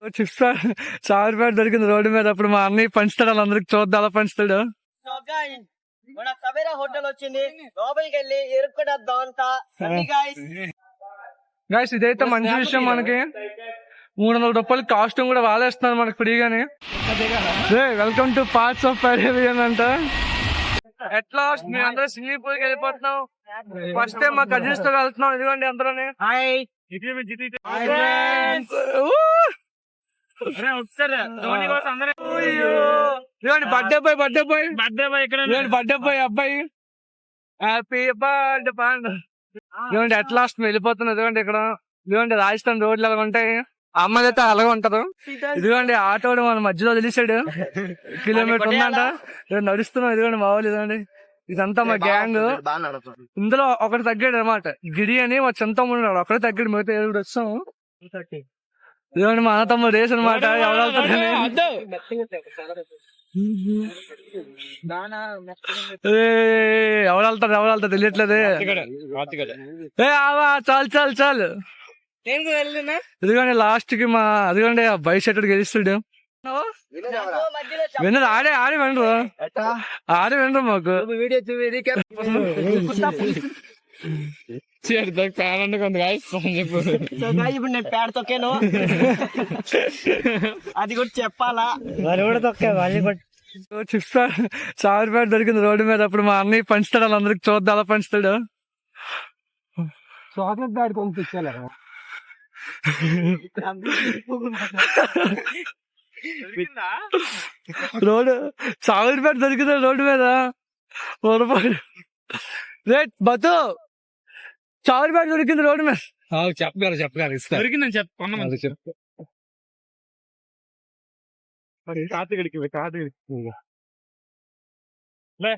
Chips చారుపేట దొరికింది road మీద. అప్పుడు మా అన్నయ్య పంచుతాడు, వాళ్ళందరికి చూద్దాం అలా పంచుతాడు. మన సవేరా హోటల్ వచ్చింది, లోపలికి వెళ్ళి ఎరుక్కునేద్దాం అంతా. గైస్ ఇదైతే మంచి విషయం, మనకి 300 రూపాయలు కాస్ట్యూమ్ కూడా వాడేస్తున్నారు మనకి ఫ్రీగానే. వెల్కమ్ టు పార్ట్స్ ఆఫ్ పెరేవియన్ అంట. ఎట్లా మేము అందరూ స్విమ్మింగ్ పూల్ కి వెళ్ళిపోతున్నాం. ఫస్ట్ టైం మా కజిన్స్ తో వెళ్తున్నాం. ఇదిగోండి అందరూనే బర్త్డే బాయ్ బర్త్డే బాయ్ అబ్బాయి హ్యాపీ బర్త్డే పండు. ఇదిగోండి అట్ లాస్ట్ వెళ్ళిపోతున్నాం. ఇదిగోండి ఇక్కడ ఇదిగోండి రాజస్థాన్ రోడ్లు ఎలా ఉంటాయి, అమ్మాయిలు అయితే అలాగే ఉంటారు. ఇదిగోండి ఆటోడు మన మధ్యలో వదిలేసాడు, కిలోమీటర్ ఉందంట. నడుస్తున్నాం. ఇదిగోండి మా వాళ్ళు. ఇదిగోండి ఇదంతా మా గ్యాంగ్. ఇందులో ఒకటి తగ్గాడు అనమాట, గిడి అని మా చెంత ఉన్నాడు, ఒకటే తగ్గాడు. మిగతా 7 వచ్చాము. ఇదిగోండి మా అన్న తమ్ముడు రేస్ అనమాట. ఎవరు వెళ్తారు తెలియట్లేదే. చాలు చాలు. ఇదిగోండి లాస్ట్ కి మా అదిగోండి బైక్ షర్ట్ గెలుస్తాడు. వినరు ఆడే వినరు మాకు. ఫ్యాన్ అనుకుంది ఇప్పుడు నేను ప్యాడ్ తొక్కాను, అది కూడా చెప్పాలా. చిప్స్ చారుపేట దొరికింది రోడ్డు మీద. అప్పుడు మా అన్నయ్య పంచుతాడు, వాళ్ళందరికి చూద్దాం అలా పంచుతాడు. చాక్లెట్ బ్యాడ్ పంపించాలి. రోడ్డు చారుపేట దొరికింది రోడ్డు మీద. రేట్ బతు చారుపేట దొరికింది రోడ్డు మీద. చెప్పగలరు దొరికిందని చెప్పు.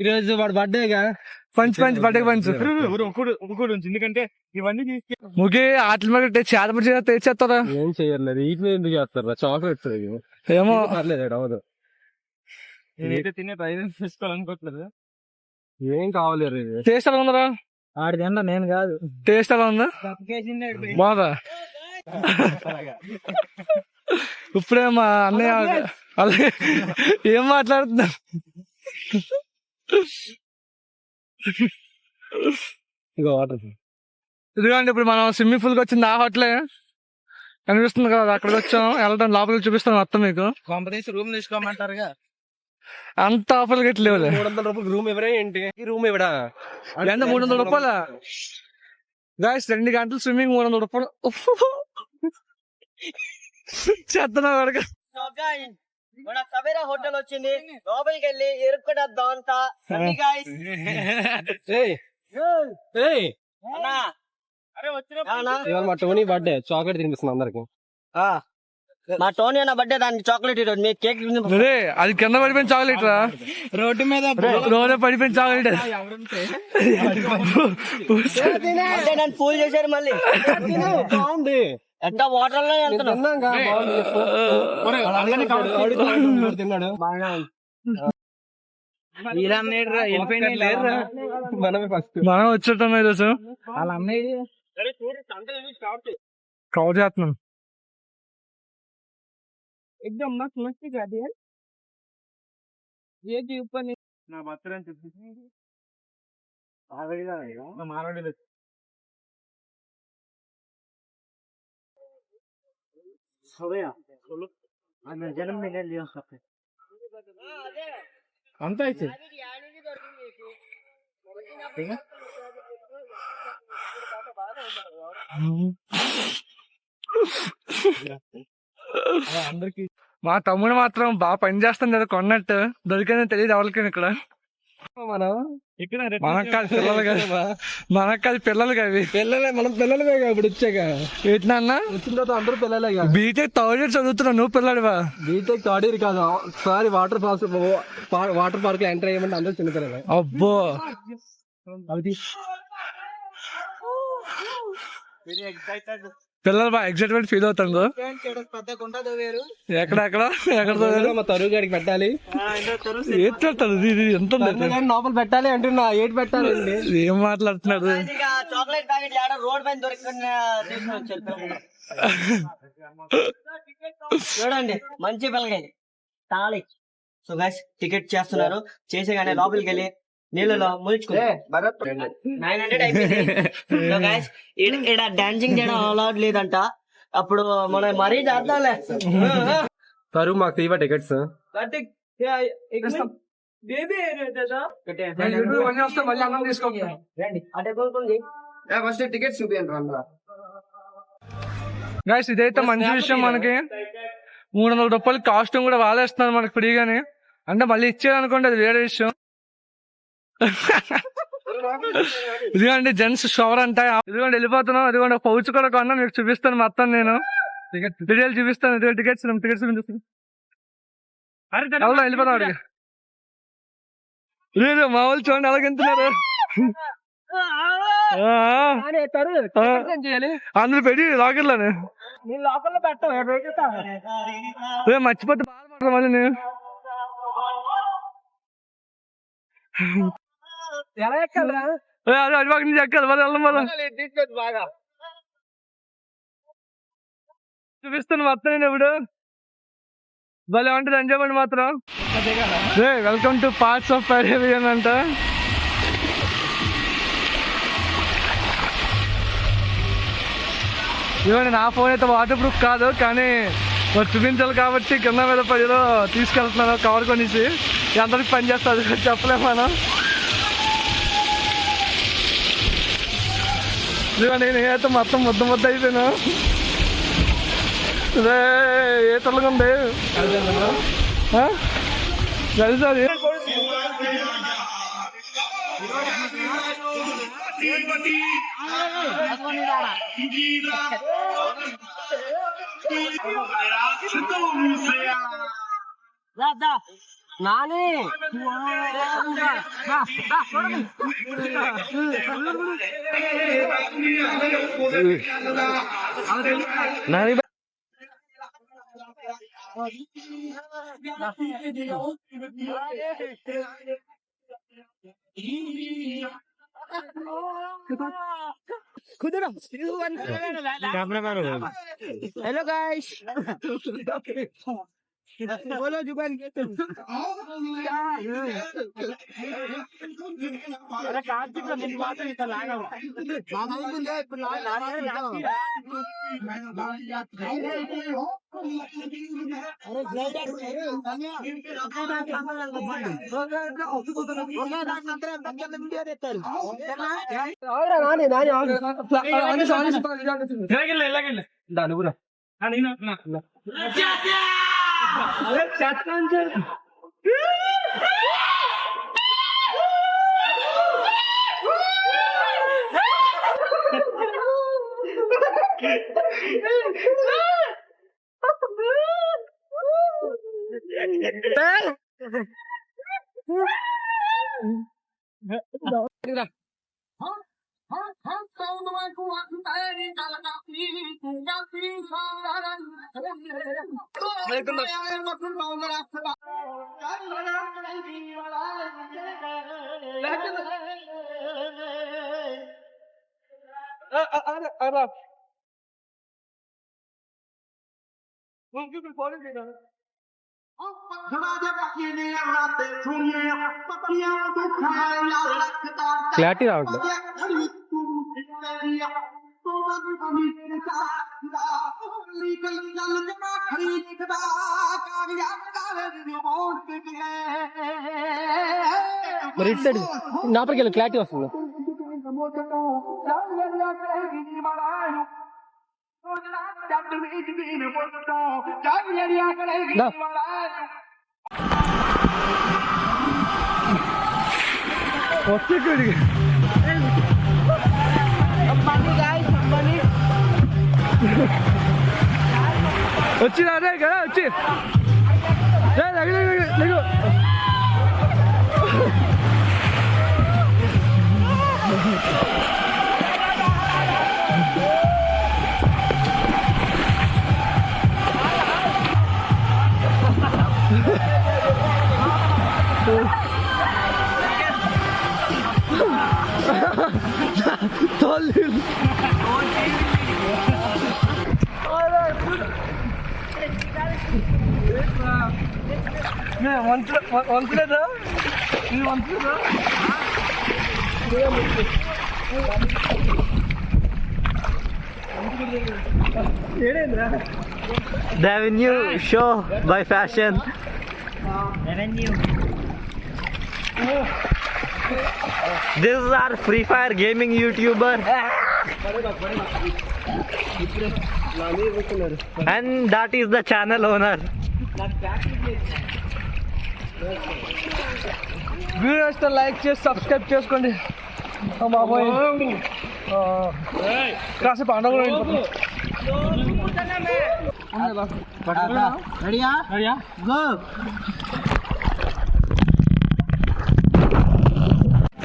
ఈరోజు వాడు బర్త్డేగా బర్త్డే పంచు. ఎందుకంటే ఇవన్నీ ముగి ఆటల మీద చేతపడి తెచ్చేస్తారా? ఏం చెయ్యలేదు, వీటి మీద ఎందుకు చేస్తారా? చాక్లెట్స్ ఏమో పర్లేదు. అవదు, నేనైతే తినే ప్రయత్నం చేసుకోవాలనుకోవట్లేదు. ఏం కావాలి టేస్ట్ ఎలా ఉందరా? ఆడి తిన్నా, నేను కాదు. టేస్ట్ ఎలా ఉందా? బాగా. ఇప్పుడే మా అన్నయ్య అలాగే ఏం మాట్లాడుతున్నా. ఇదిగోండి ఇప్పుడు మనం స్విమ్మింగ్ పూల్ కి వచ్చింది. ఆ హోటలే కనిపిస్తుంది కదా, అక్కడికి వచ్చాం. వెళ్ళడం లోపలికి చూపిస్తాను మొత్తం మీకు. రూమ్ తీసుకోమంటారుగా, అంత ఆఫర్లు గట్లేవు. 300 రూపాయలు రూమ్ ఎవరా ఏంటి? రూమ్ ఎవడా 300 రూపాయలు గాయస్. 2 గంటలు స్విమ్మింగ్ 300 రూపాయలు. చేస్తున్నా వాడికి. మన సవేరా హోటల్ వచ్చింది, లోపలికి వెళ్ళి ఎరుక్కునేద్దాం అంతా. మా టోనీ బర్త్డే, చాక్లెట్ తినిపిస్తుంది అందరికి. మా టోనీ అన్న బర్త్డే, దానికి చాక్లెట్ ఈరోజు మీ కేక్. అది కింద పడిపోయిన చాక్లెట్ రా, రోడ్డు మీద రోడ్డు పడిపోయిన చాక్లెట్. నన్ను ఫూల్ చేశారు మళ్ళీ. బాగుంది, ఎంత వాటర్ లో తిన్నాడు. మనం వచ్చేటాం ఈరోజు. కవర్ చేస్తున్నాం. एकदम मस्त मस्ती कर दी है ये जी ऊपर ना बर्तन చెప్పి ఆవేగా నా మారడలే సోయా చలో అన్న జనం మే ले लिया सब అంత అయితే ठीक है అందరికి. మా తమ్ముడు మాత్రం బాగా పని చేస్తుంది కదా, కొన్నట్టు దొరికిందని తెలియదు ఎవరికైనా. ఇక్కడ మనకు కాదు పిల్లలు కాదు, మనకు కాదు పిల్లలు కావి. పిల్లలే, మనం పిల్లలమే ఇప్పుడు వచ్చాక. ఏంటన్నా వచ్చిన తర్వాత అందరూ పిల్లలే. బీటెక్ థర్డ్ ఇయర్ చదువుతున్నావు, నువ్వు పిల్లడివా? బీటెక్ థర్డ్ ఇయర్ కాదు, ఒకసారి వాటర్ పార్క్ లో ఎంటర్ అయ్యమంటే అందరూ చిన్నపిల్లలే. అబ్బో పిల్లలు బాగా ఎక్సైట్మెంట్ ఫీల్ అవుతారు. ఎక్కడ మా తరువు గారికి పెట్టాలి, ఎంత లోపల పెట్టాలి అంటున్నా. ఏటి పెట్టాలండి? ఏం మాట్లాడుతున్నారు? చాక్లెట్ ప్యాకెట్ రోడ్ పైన దొరికిన చూడండి మంచి పిల్లకాయ తాళి. సో గైస్ టికెట్ చేస్తున్నారు, చేసేగానే లోపలికి వెళ్ళి నీళ్ళలో ములుచుకుంటే 900 అయిపోయింది. సో గైస్ ఇక్కడ డాన్సింగ్ చేయడం అలౌడ్ లేదంట, అప్పుడు మనం మరీ చేద్దాంలే. తరు మాకు తీవా టికెట్స్. ఫస్ట్ టికెట్స్ చూపించండి. గైస్ ఇదైతే మంచి విషయం, మనకి 300 రూపాయలు కాస్ట్యూమ్ కూడా వాడేస్తున్నారు మనకి ఫ్రీగానే. అంటే మళ్ళీ ఇచ్చేదనుకోండి అది వేరే విషయం. ఇదిగోండి జెంట్స్ షవర్ అంట. ఇదిగోండి వెళ్ళిపోతున్నాం. ఇదిగోండి పౌచ్ కూడా కొన్నా, మీకు చూపిస్తాను మొత్తం నేను డీటెయిల్ చూపిస్తాను. ఇదిగో టికెట్స్ వెళ్ళిపోతాం అడిగి. లేదు మా వాళ్ళు చూడండి ఎలాగెంతున్నారు. అందులో పెట్టి లాకర్లోనే మర్చిపోతే బాధపడతాం మళ్ళీ నేను. ఎలా ఎక్కాలరా? అదే అడిపాక నుంచి ఎక్కాలి మరి వెళ్ళం మనం. చూపిస్తాను మొత్తం నేను ఇప్పుడు. భలే ఉంటుంది ఎంజాయ్మెంట్ మాత్రం. Welcome to parts of Arabian అంట. ఇవ్వండి నా ఫోన్ అయితే వాటర్ ప్రూఫ్ కాదు, కానీ మరి చూపించాలి కాబట్టి కింద మీద పడిలో తీసుకెళ్తున్నాను కవర్ కొనేసి. ఎంతవరకు పని చేస్తుంది చెప్పలేము మనం. ఇదిగోండి నేనైతే మొత్తం ముద్ద అయిపోయాను. అదే ఏ తొలగా ఉంది తెలుసు అది. నాని हेलो गाइस बोलो जुबान దాని కూడా క్లారిటీ రావట్లేదు. మరి ఇటు సైడ్ లోపలికి వెళ్ళి క్లారిటీ వస్తుంది. వచ్చి వచ్చి అదే కదా వచ్చి వంచలేదా ఇది వంచలేదా revenue show by fashion. This is our Free Fire gaming YouTuber. And that is the channel owner. Video like చేసి సబ్స్క్రైబ్ చేసుకోండి. బాబోయ్ కాసేపు అండ కూడా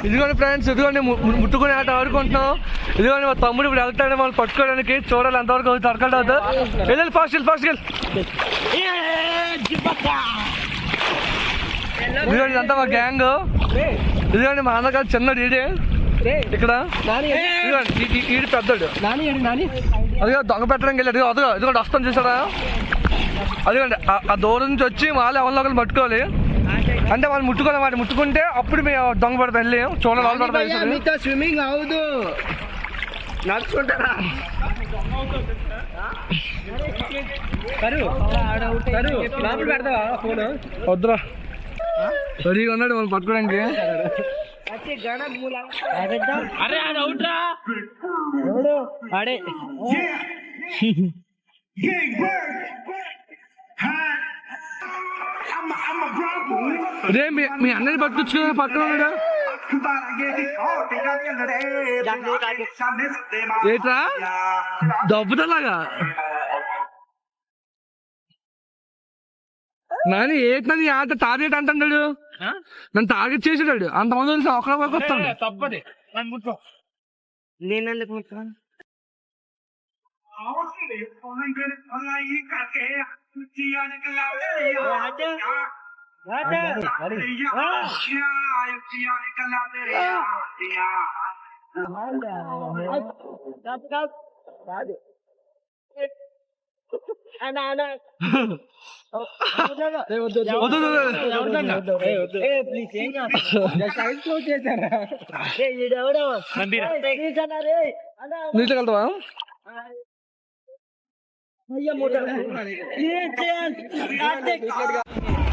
ఇదిగోండి ఫ్రెండ్స్, ఇదిగోండి ముట్టుకునే ఆట ఆడుకుంటున్నాం. ఇదిగోండి మా తమ్ముడు ఇప్పుడు వెళ్తాడు మనం పట్టుకోవడానికి. చూడాలి ఎంతవరకు అవుతుంది, అరకల్ట్ అవుతుంది. వెళ్ళాలి ఫాస్ట్ వెళ్ళి. ఇదిగోండి ఇదంతా మా గ్యాంగ్. ఇదిగోండి మా అన్నగారు చిన్నడు ఈడే ఇక్కడ. ఈడు పెద్దడు. అదిగో దొంగ పెట్టడానికి వెళ్ళాడు. అదిగో ఇదిగోండి వస్తాను చూసారా. అదిగోండి ఆ దూరం నుంచి వచ్చి వాళ్ళు ఎవరిలో ఒకరు పట్టుకోవాలి. అంటే వాళ్ళు ముట్టుకోవాలి, వాటి ముట్టుకుంటే అప్పుడు మేము దొంగ పడతాం. వెళ్ళి చూడాలి వాళ్ళు పడతాం. స్విమ్మింగ్ అవదు, నడుచుకుంటారా? వద్దురా రెడీగా ఉన్నాడు వాళ్ళు పట్టుకోవడానికి. రే మీ అన్నని పట్టుకొచ్చు పట్టుకున్నాడా ఏట్రా దబ్బుతలాగా నాని ఏట్నా నీ ఆట టార్గెట్ అంటాడు. నన్ను టార్గెట్ చేసాడు. అంతమంది తెలిసి ఒకరికి వస్తాడు. తప్పది నేనెందుకు ముట్టుకోను? నీళ్ళకెళ్తావా?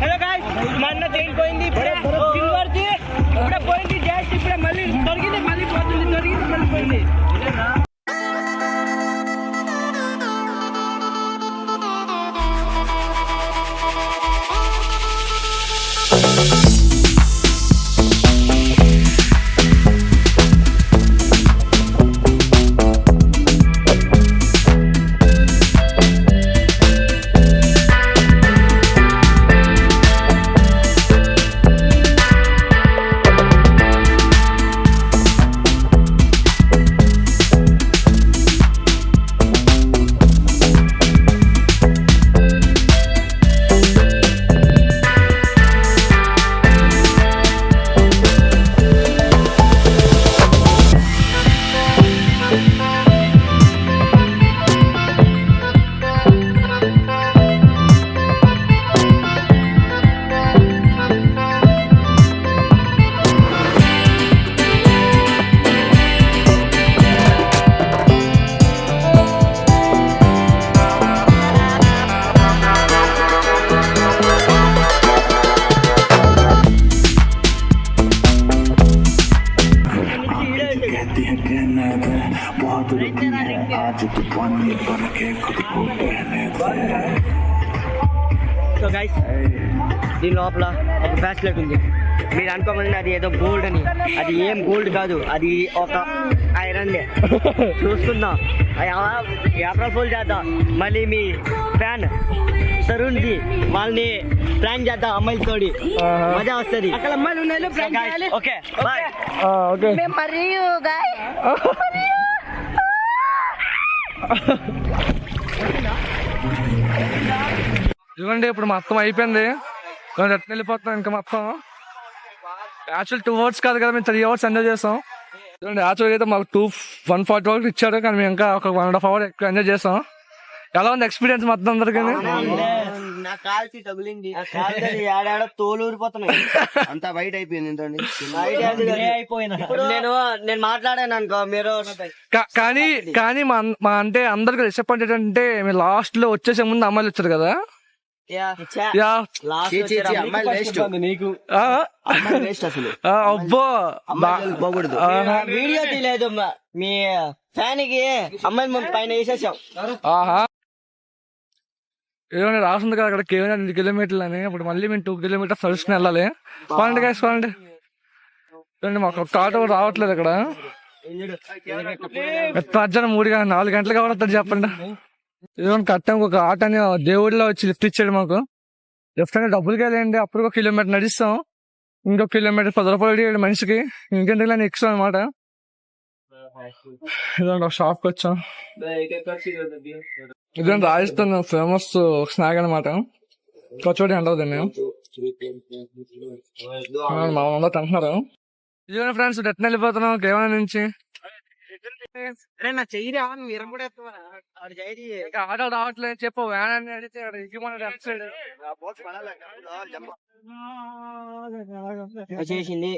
హలో గాయ్స్, మా అన్న చైన్ పోయింది సిల్వర్ది. ఇప్పుడే పోయింది జస్ట్, ఇప్పుడే మళ్ళీ దొరికింది, మళ్ళీ పోతుంది, దొరికింది మళ్ళీ పోయింది. సో గైస్, దీని లోపల ఒక బ్రాస్లెట్ ఉంది. మీరు అనుకోమని అది ఏదో గోల్డ్ అని. అది ఏం గోల్డ్ కాదు, అది ఒక ఐరన్. చూసుకుందాం, ఏప్రిల్ ఫుల్ చేద్దాం. మళ్ళీ మీ ఫ్యాన్ తరుణ్ ది వాళ్ళని ప్లాన్ చేద్దాం. అమ్మాయిలతోటి మజా వస్తుంది. అక్కడ అమ్మాయిలు ఉన్నాయి. Okay bye. ఇదిగోండి ఇప్పుడు మొత్తం అయిపోయింది. రిటర్న్ వెళ్ళిపోతున్నాం. ఇంకా మొత్తం యాక్చువల్ 2 అవర్స్ కాదు కదా, మేము 3 అవర్స్ ఎంజాయ్ చేస్తాం. ఇదిగోండి యాక్చువల్గా అయితే మాకు 140 వరకు ఇచ్చాడు, కానీ మేము ఇంకా ఒక 1.5 అవర్ ఎక్కువ ఎంజాయ్ చేస్తాం. ఎలా ఉంది ఎక్స్పీరియన్స్ మొత్తం అందరికీ? నా కాల్చి తగిలింది ఆడాడో తోలు ఊరిపోతున్నాయి. అంతా వైట్ అయిపోయింది ఏంటండి? నేను మాట్లాడాను అనుకో మీరు కానీ కానీ మా అంటే అందరికి డిసప్పాయింటెడ్ అంటే మీరు లాస్ట్ లో వచ్చేసే ముందు అమ్మాయిలు వచ్చారు కదా. యా అమ్మాయిలు వేస్ట్, నీకు అమ్మాయిలు వేస్ట్ అసలు. అబ్బో పోకూడదు. వీడియో తీయలేదు మీ ఫ్యాన్ కి అమ్మాయిల ముందు పైన వేసేసాం. ఆహా ఏమైనా రాసింది కదా అక్కడ కేవలం 2 కిలోమీటర్లు అని. ఇప్పుడు మళ్ళీ మేము 2 కిలోమీటర్స్ నడుచుకుని వెళ్ళాలి. పోండి గైస్ పోండి. చూడండి మాకు ఒక ఆటో రావట్లేదు ఇక్కడ. మధ్యాహ్నం 4 గంటలకు కావడతాడు చెప్పండి. ఏమైనా కట్టాం ఒక ఆటోని దేవుడిలో వచ్చి లిఫ్ట్ ఇచ్చాడు మాకు. లిఫ్ట్ అంటే డబ్బులకి వెళ్ళండి. అప్పుడు 1 కిలోమీటర్ నడిస్తాం. ఇంకో కిలోమీటర్ 10 రూపాయలు అడిగాడు మనిషికి. ఇంకెందుకు ఎక్కువ అనమాట. ఇదండి ఒక షాప్కి వచ్చాం. ఇదండి రాజస్థాన్ ఫేమస్ స్నాక్ అనమాట. కచోడి అంటారు దీన్ని. మా అందరూ తింటున్నారు. ఇదిగోండి ఫ్రెండ్స్ ఎట్లా వెళ్ళిపోతున్నాం కేవలం నుంచి. ఆటో రావట్లేదు చెప్పు. వ్యాన్ అని అడిగితే చేసింది.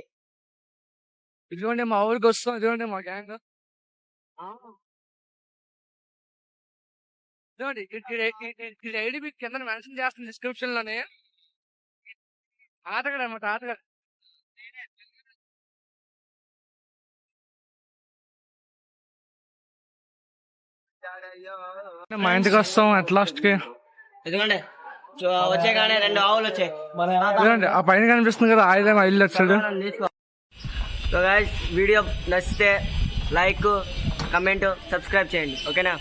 ఇదిగోండి మా ఊరికి వస్తాం. ఇదిగోండి మా గ్యాంగ్. ఇదిగోండి ఇది ఐడి మీకు కింద మెన్షన్ చేస్తుంది డిస్క్రిప్షన్ లోనే. ఆటగాడు అనమాట ఆటగాడు. మా ఇంటికి వస్తాం అట్ లాస్ట్ కి. ఎందుకంటే వచ్చే కానీ 2 ఆవులు వచ్చాయి. ఇదిగోండి ఆ పైన కనిపిస్తుంది కదా ఆయుధం ఇల్లు వచ్చాడు. సో గైస్ వీడియో నచ్చితే లైక్, కమెంట్, సబ్స్క్రైబ్ చేయండి. ఓకేనా?